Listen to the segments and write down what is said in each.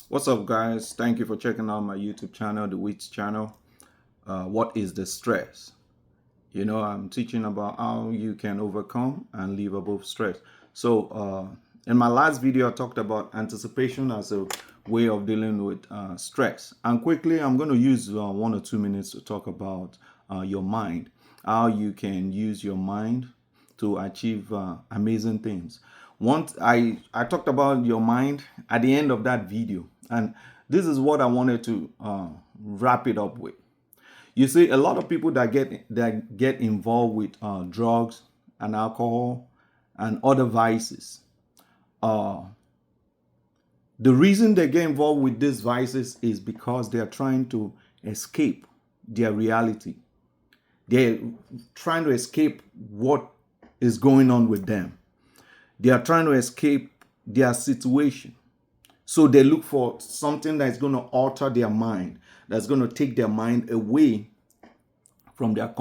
What's up, guys? Thank you for checking out my YouTube channel, the Wits channel. What is the stress? I'm teaching about how you can overcome and live above stress. In my last video, I talked about anticipation as a way of dealing with stress. And quickly, I'm going to use 1 or 2 minutes to talk about your mind, how you can use your mind to achieve amazing things. Once I talked about your mind at the end of that video, and this is what I wanted to wrap it up with. You see, a lot of people that get involved with drugs and alcohol and other vices. Uh, the reason they get involved with these vices is because they are trying to escape their reality. They're trying to escape what is going on with them. They are trying to escape their situation. So they look for something that's going to alter their mind, that's going to take their mind away from their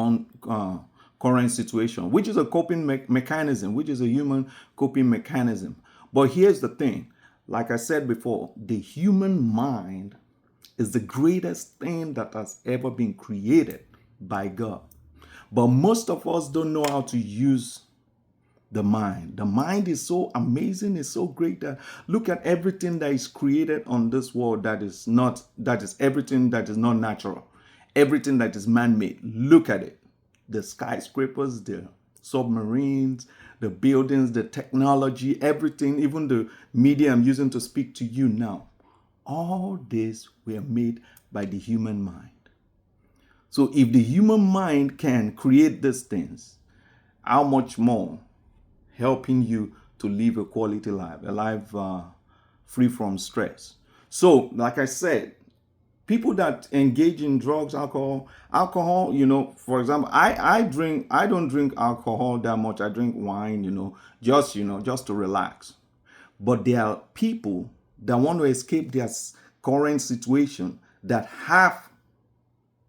current situation, which is a coping mechanism, which is a human coping mechanism. But here's the thing, like I said before, the human mind is the greatest thing that has ever been created by God. But most of us don't know how to use the mind. The mind is so amazing, it's so great that look at everything that is created on this world that is everything that is not natural, everything that is man-made. Look at it. The skyscrapers, the submarines, the buildings, the technology, everything, even the media I'm using to speak to you now. All this were made by the human mind. So if the human mind can create these things, how much more helping you to live a quality life, a life free from stress. So, like I said, people that engage in drugs, alcohol, for example, I don't drink alcohol that much. I drink wine, just to relax. But there are people that want to escape their current situation that have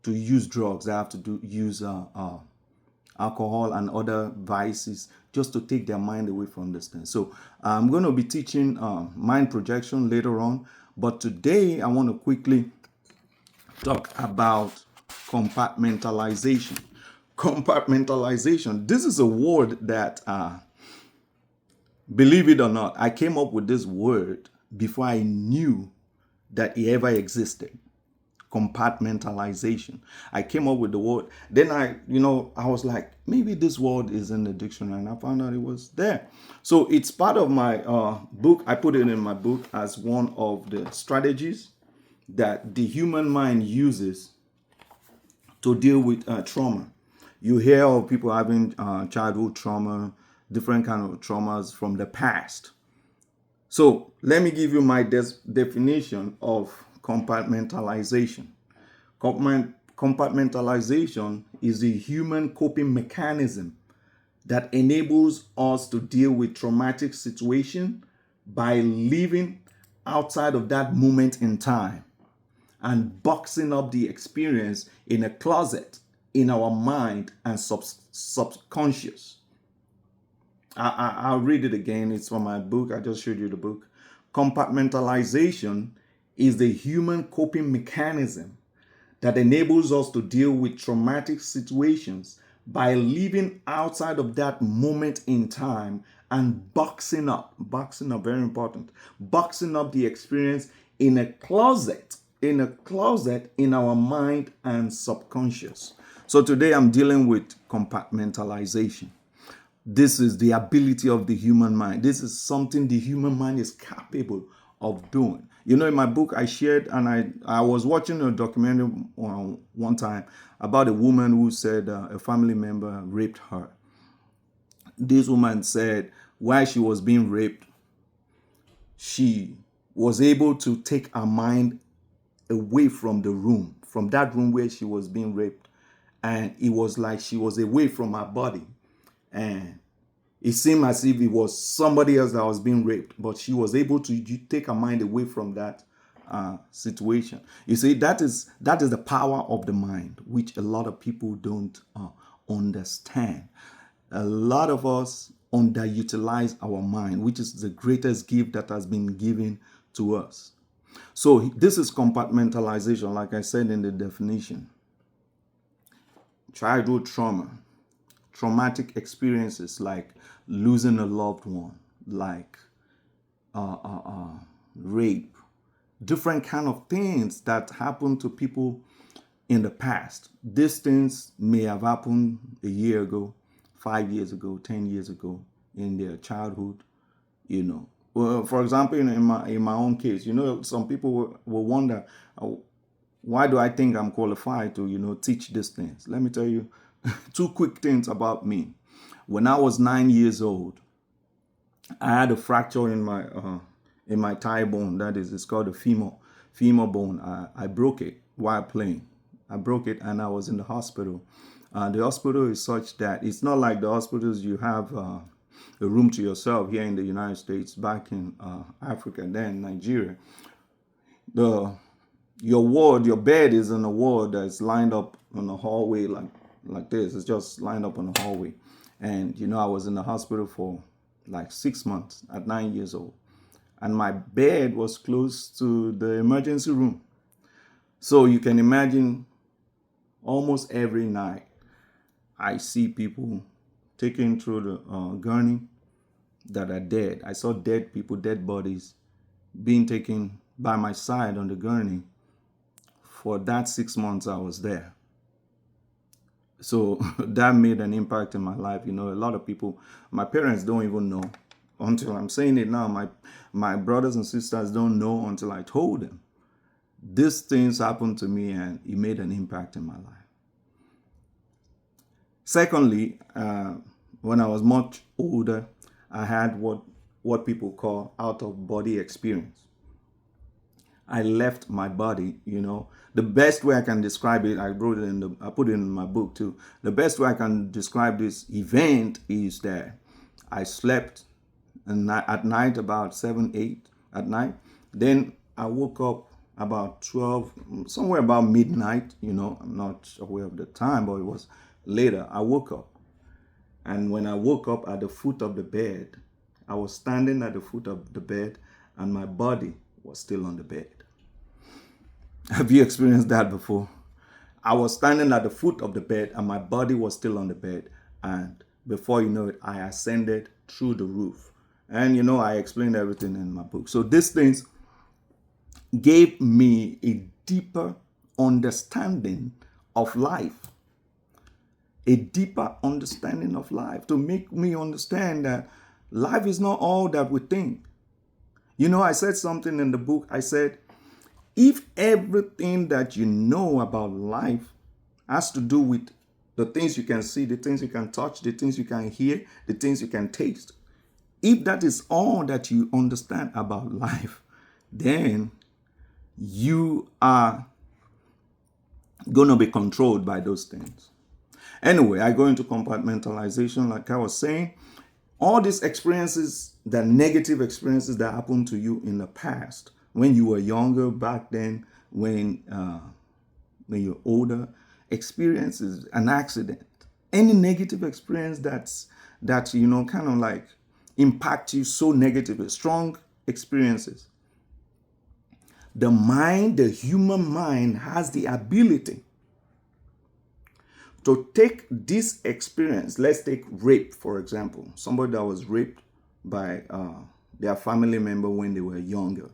to use drugs. They have to use alcohol and other vices just to take their mind away from this thing. So I'm going to be teaching mind projection later on, but today I want to quickly talk about compartmentalization. Compartmentalization, this is a word that believe it or not, I came up with this word before I knew that it ever existed. Compartmentalization. I came up with the word. Then I was like, maybe this word is in the dictionary, and I found out it was there. So it's part of my book. I put it in my book as one of the strategies that the human mind uses to deal with trauma. You hear of people having childhood trauma, different kind of traumas from the past. So let me give you my definition of compartmentalization. Compartmentalization is a human coping mechanism that enables us to deal with traumatic situation by living outside of that moment in time and boxing up the experience in a closet in our mind and subconscious. I'll read it again. It's from my book. I just showed you the book. Compartmentalization is the human coping mechanism that enables us to deal with traumatic situations by living outside of that moment in time and boxing up, very important, boxing up the experience in a closet in our mind and subconscious. So today I'm dealing with compartmentalization. This is the ability of the human mind. This is something the human mind is capable of doing. In my book, I shared, and I was watching a documentary one time about a woman who said a family member raped her. This woman said while she was being raped, she was able to take her mind away from the room, from that room where she was being raped. And it was like she was away from her body. And it seemed as if it was somebody else that was being raped, but she was able to take her mind away from that situation. You see, that is the power of the mind, which a lot of people don't understand. A lot of us underutilize our mind, which is the greatest gift that has been given to us. So this is compartmentalization, like I said in the definition. Childhood trauma, traumatic experiences like losing a loved one, like rape, different kind of things that happen to people in the past. These things may have happened a year ago, 5 years ago, 10 years ago in their childhood, you know. Well, for example, in my own case, some people will wonder, why do I think I'm qualified to, teach these things? Let me tell you two quick things about me. When I was 9 years old, I had a fracture in my thigh bone. That is, it's called a femur bone. I broke it while playing. I broke it, and I was in the hospital. The hospital is such that it's not like the hospitals you have a room to yourself here in the United States. Back in Africa, then Nigeria, your bed is in a ward that's lined up on a hallway like this. It's just lined up on a hallway. And I was in the hospital for like 6 months at 9 years old. And my bed was close to the emergency room. So you can imagine, almost every night I see people taken through the gurney that are dead. I saw dead people, dead bodies being taken by my side on the gurney for that 6 months I was there. So that made an impact in my life. A lot of people, my parents don't even know until I'm saying it now. My brothers and sisters don't know until I told them. These things happened to me, and it made an impact in my life. Secondly, when I was much older, I had what people call out of body experience. I left my body, The best way I can describe it, I put it in my book too. The best way I can describe this event is that I slept at night about 7, 8 at night. Then I woke up about 12, somewhere about midnight, I'm not aware of the time, but it was later. I woke up. And when I woke up at the foot of the bed, I was standing at the foot of the bed, and my body was still on the bed. Have you experienced that before? I was standing at the foot of the bed, and my body was still on the bed. And before you know it, I ascended through the roof. And I explained everything in my book. So these things gave me a deeper understanding of life. A deeper understanding of life, to make me understand that life is not all that we think. I said something in the book. I said, if everything that you know about life has to do with the things you can see, the things you can touch, the things you can hear, the things you can taste, if that is all that you understand about life, then you are going to be controlled by those things. Anyway, I go into compartmentalization, like I was saying. All these experiences, the negative experiences that happened to you in the past, when you were younger, back then, when you're older, experiences, an accident, any negative experience that kind of like impact you so negatively, strong experiences. The human mind has the ability to take this experience. Let's take rape, for example. Somebody that was raped by their family member when they were younger.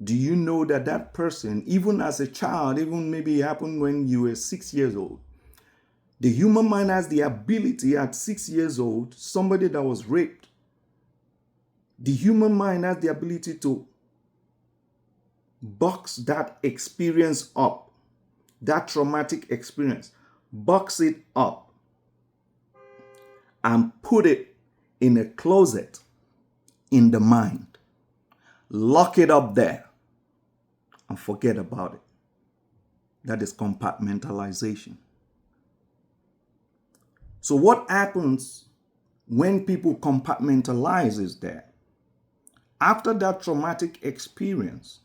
Do you know that person, even as a child, even maybe it happened when you were 6 years old, the human mind has the ability at 6 years old, somebody that was raped, the human mind has the ability to box that experience up, that traumatic experience, box it up, and put it in a closet in the mind. Lock it up there and forget about it. That is compartmentalization. So what happens when people compartmentalize is that after that traumatic experience,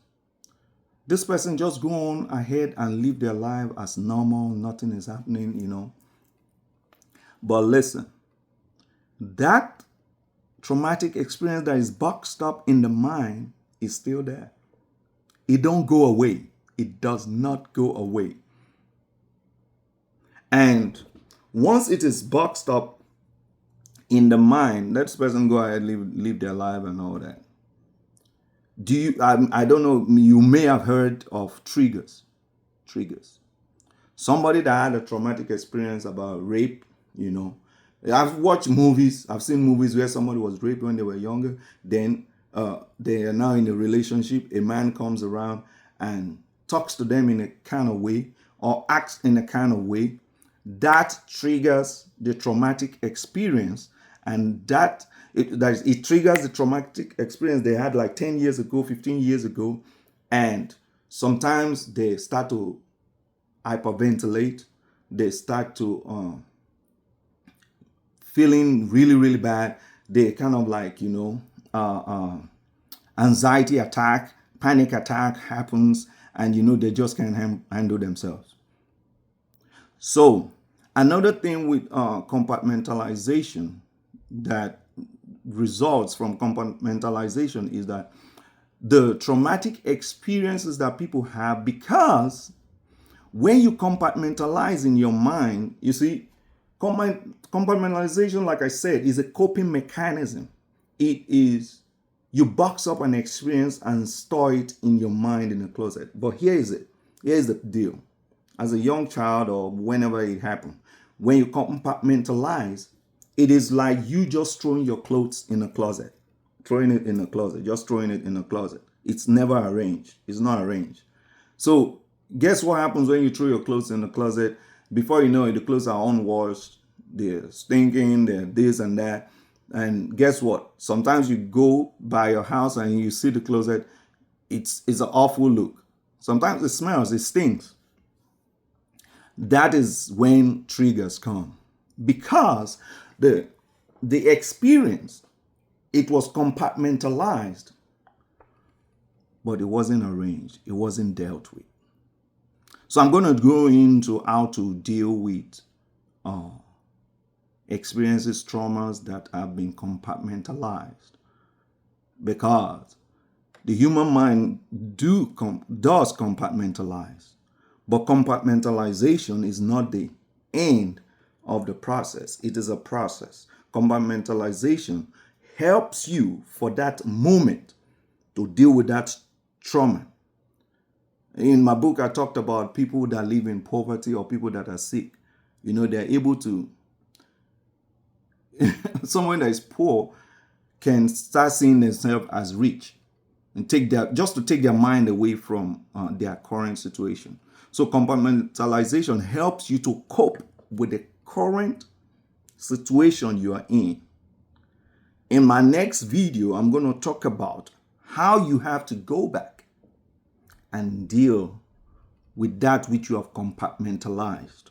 this person just go on ahead and live their life as normal, nothing is happening, But listen, that traumatic experience that is boxed up in the mind is still there. it don't go away. It does not go away. And once it is boxed up in the mind, let this person go ahead, live their life and all that. I don't know, you may have heard of triggers. Somebody that had a traumatic experience about rape, I've watched movies, I've seen movies where somebody was raped when they were younger, then they are now in a relationship, a man comes around and talks to them in a kind of way or acts in a kind of way that triggers the traumatic experience, and it triggers the traumatic experience they had like 10 years ago, 15 years ago, and sometimes they start to hyperventilate, they start to feeling really, really bad. They kind of like, anxiety attack, panic attack happens, and they just can't handle themselves. So another thing with compartmentalization that results from compartmentalization is that the traumatic experiences that people have, because when you compartmentalize in your mind, you see, compartmentalization, like I said, is a coping mechanism. It is, you box up an experience and store it in your mind in a closet. But here's the deal. As a young child or whenever it happened, when you compartmentalize, it is like you just throwing your clothes in a closet. Just throwing it in a closet. It's never arranged. It's not arranged. So guess what happens when you throw your clothes in the closet? Before you know it, the clothes are unwashed, they're stinking, they're this and that. And guess what? Sometimes you go by your house and you see the closet, it's an awful look. Sometimes it smells, it stinks. That is when triggers come. Because the experience, it was compartmentalized, but it wasn't arranged, it wasn't dealt with. So I'm going to go into how to deal with experiences, traumas that have been compartmentalized. Because the human mind does compartmentalize. But compartmentalization is not the end of the process. It is a process. Compartmentalization helps you for that moment to deal with that trauma. In my book, I talked about people that live in poverty or people that are sick. They're able to, someone that is poor can start seeing themselves as rich and take their mind away from their current situation. So compartmentalization helps you to cope with the current situation you are in. In my next video, I'm going to talk about how you have to go back and deal with that which you have compartmentalized.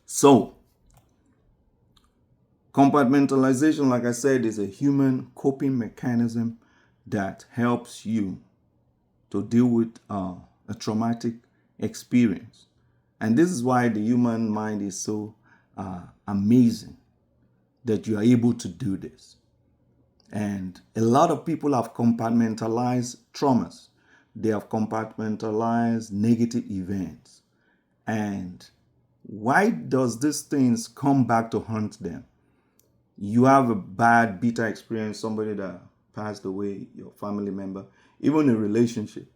So, compartmentalization, like I said, is a human coping mechanism that helps you to deal with a traumatic experience. And this is why the human mind is so amazing that you are able to do this. And a lot of people have compartmentalized traumas. They have compartmentalized negative events. And why does these things come back to haunt them? You have a bad, bitter experience, somebody that passed away, your family member, even a relationship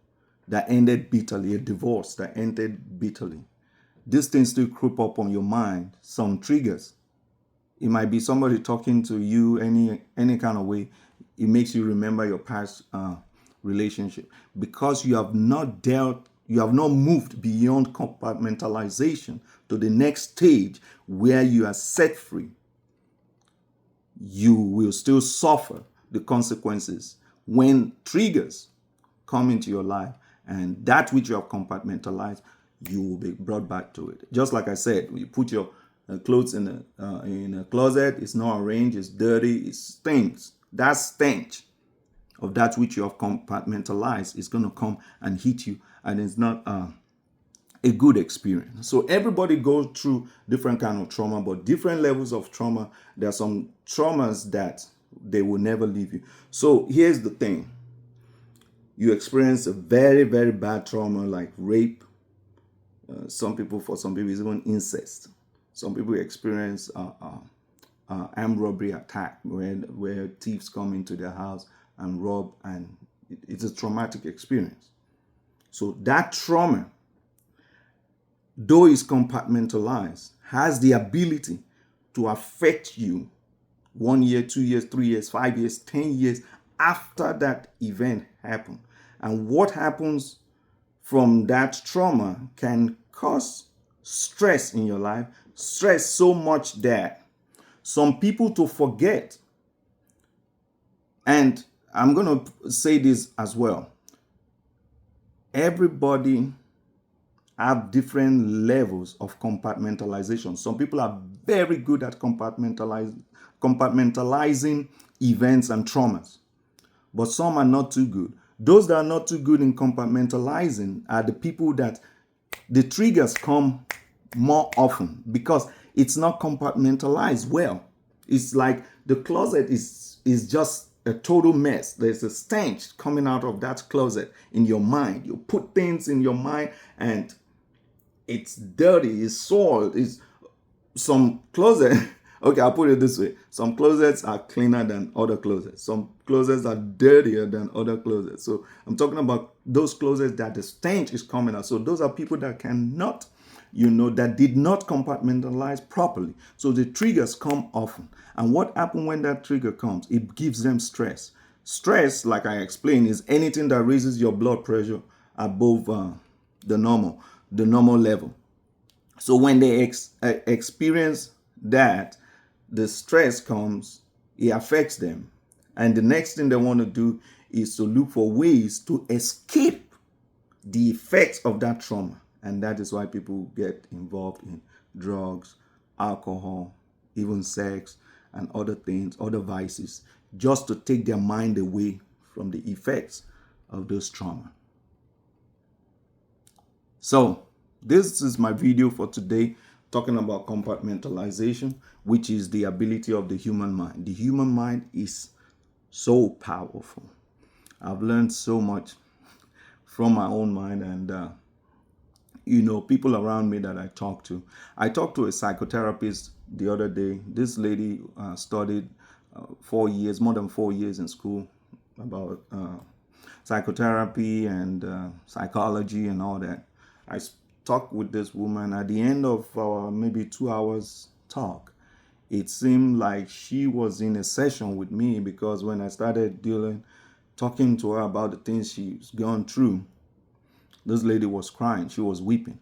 that ended bitterly, a divorce that ended bitterly. These things still creep up on your mind, some triggers. It might be somebody talking to you any kind of way. It makes you remember your past relationship because you have not moved beyond compartmentalization to the next stage where you are set free. You will still suffer the consequences when triggers come into your life, and that which you have compartmentalized, you will be brought back to it. Just like I said, you put your clothes in a closet, it's not arranged, it's dirty, it stinks. That stench of that which you have compartmentalized is going to come and hit you, and it's not a good experience. So everybody goes through different kind of trauma, but different levels of trauma. There are some traumas that they will never leave you. So here's the thing. you experience a very, very bad trauma like rape. For some people, it's even incest. Some people experience armed robbery attack where thieves come into their house and rob, and it's a traumatic experience. So that trauma, though it's compartmentalized, has the ability to affect you 1 year, 2 years, 3 years, 5 years, 10 years after that event happened. And what happens from that trauma can cause stress in your life, stress so much that some people to forget. And I'm going to say this as well. Everybody have different levels of compartmentalization. Some people are very good at compartmentalizing events and traumas, but some are not too good. Those that are not too good in compartmentalizing are the people that the triggers come more often because it's not compartmentalized well. It's like the closet is just a total mess. There's a stench coming out of that closet in your mind. You put things in your mind and it's dirty, it's soiled, it's some closet. Okay, I'll put it this way. Some closets are cleaner than other closets. Some closets are dirtier than other closets. So I'm talking about those closets that the stench is coming out. So those are people that cannot, that did not compartmentalize properly. So the triggers come often. And what happens when that trigger comes? It gives them stress. Stress, like I explained, is anything that raises your blood pressure above the normal level. So when they experience that, the stress comes, it affects them. And the next thing they want to do is to look for ways to escape the effects of that trauma. And that is why people get involved in drugs, alcohol, even sex, and other things, other vices, just to take their mind away from the effects of those trauma. So this is my video for today, talking about compartmentalization, which is the ability of the human mind. The human mind is so powerful. I've learned so much from my own mind and, people around me that I talk to. I talked to a psychotherapist the other day. This lady studied 4 years, more than 4 years in school about psychotherapy and psychology and all that. I talked with this woman. At the end of our maybe 2 hours talk, it seemed like she was in a session with me, because when I started talking to her about the things she's gone through, this lady was crying. She was weeping.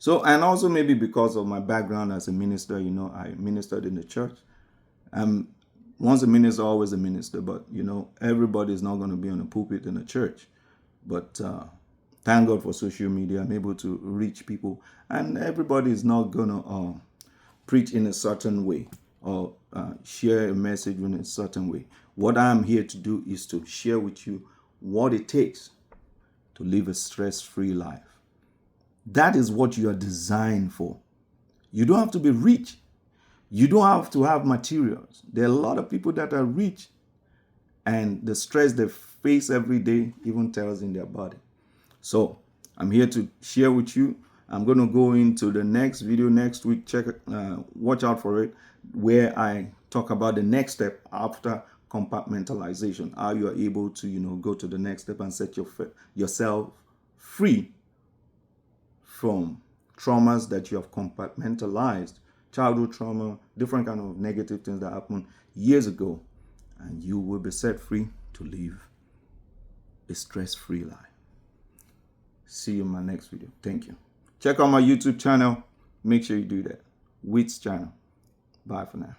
So, and also maybe because of my background as a minister, I ministered in the church. Once a minister, always a minister. But, everybody is not going to be on a pulpit in a church. But thank God for social media. I'm able to reach people. And everybody is not going to preach in a certain way or share a message in a certain way. What I'm here to do is to share with you what it takes to live a stress-free life. That is what you are designed for. You don't have to be rich. You don't have to have materials. There are a lot of people that are rich, and the stress they face every day even tells in their body. So I'm here to share with you. I'm going to go into the next video next week. Watch out for it, where I talk about the next step after compartmentalization, how you are able to go to the next step and set yourself free from traumas that you have compartmentalized, childhood trauma, different kind of negative things that happened years ago, and you will be set free to live a stress-free life. See you in my next video. Thank you. Check out my YouTube channel. Make sure you do that. Wits channel. Bye for now.